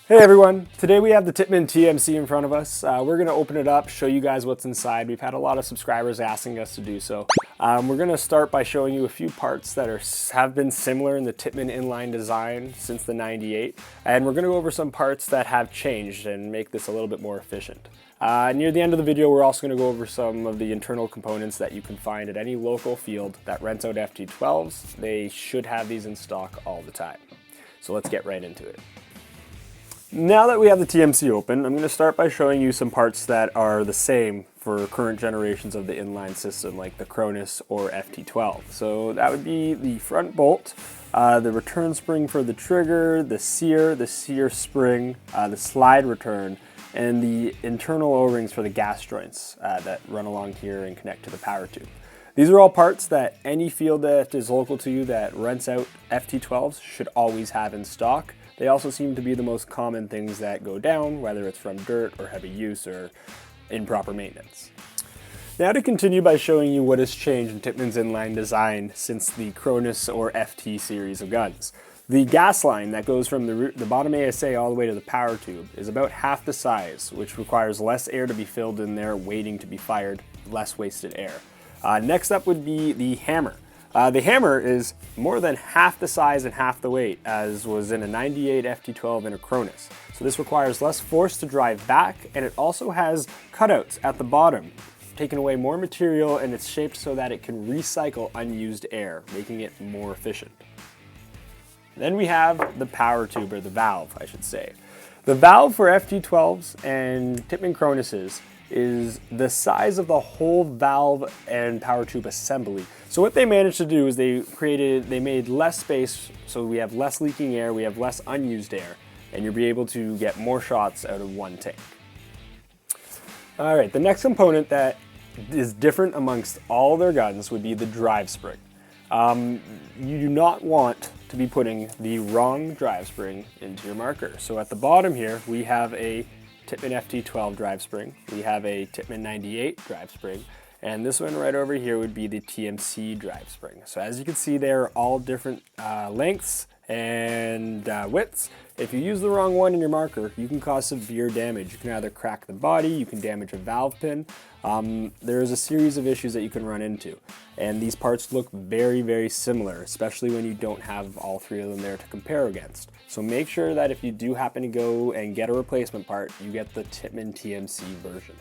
Hey everyone, today we have the Tippmann TMC in front of us. We're going to open it up, show you guys what's inside. We've had a lot of subscribers asking us to do so. We're going to start by showing you a few parts that have been similar in the Tippmann inline design since the 98. And we're going to go over some parts that have changed and make this a little bit more efficient. Near the end of the video, we're also going to go over some of the internal components that you can find at any local field that rents out FT12s. They should have these in stock all the time. So let's get right into it. Now that we have the TMC open, I'm going to start by showing you some parts that are the same for current generations of the inline system, like the Cronus or FT12. So that would be the front bolt, the return spring for the trigger, the sear spring, the slide return, and the internal O-rings for the gas joints that run along here and connect to the power tube. These are all parts that any field that is local to you that rents out FT12s should always have in stock. They also seem to be the most common things that go down, whether it's from dirt or heavy use or improper maintenance. Now to continue by showing you what has changed in Tippmann's inline design since the Cronus or FT series of guns. The gas line that goes from the bottom ASA all the way to the power tube is about half the size, which requires less air to be filled in there waiting to be fired, less wasted air. Next up would be the hammer. The hammer is more than half the size and half the weight as was in a 98 FT12 and a Cronus. So this requires less force to drive back, and it also has cutouts at the bottom, taking away more material, and it's shaped so that it can recycle unused air, making it more efficient. Then we have the power tube, or the valve, I should say. The valve for FT12s and Tippmann Cronuses is the size of the whole valve and power tube assembly. So what they managed to do is they made less space, so we have less leaking air, we have less unused air, and you'll be able to get more shots out of one tank. All right, the next component that is different amongst all their guns would be the drive spring. You do not want to be putting the wrong drive spring into your marker. So at the bottom here, we have a Tippmann FT12 drive spring, we have a Tippmann 98 drive spring, and this one right over here would be the TMC drive spring. So as you can see, they're all different lengths and widths. If you use the wrong one in your marker, you can cause severe damage. You can either crack the body, you can damage a valve pin. There's a series of issues that you can run into. And these parts look very, very similar, especially when you don't have all three of them there to compare against. So make sure that if you do happen to go and get a replacement part, you get the Tippmann TMC version.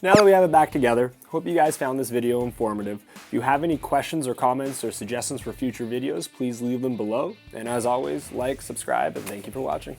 Now that we have it back together, hope you guys found this video informative. If you have any questions or comments or suggestions for future videos, please leave them below. And as always, like, subscribe, and thank you for watching.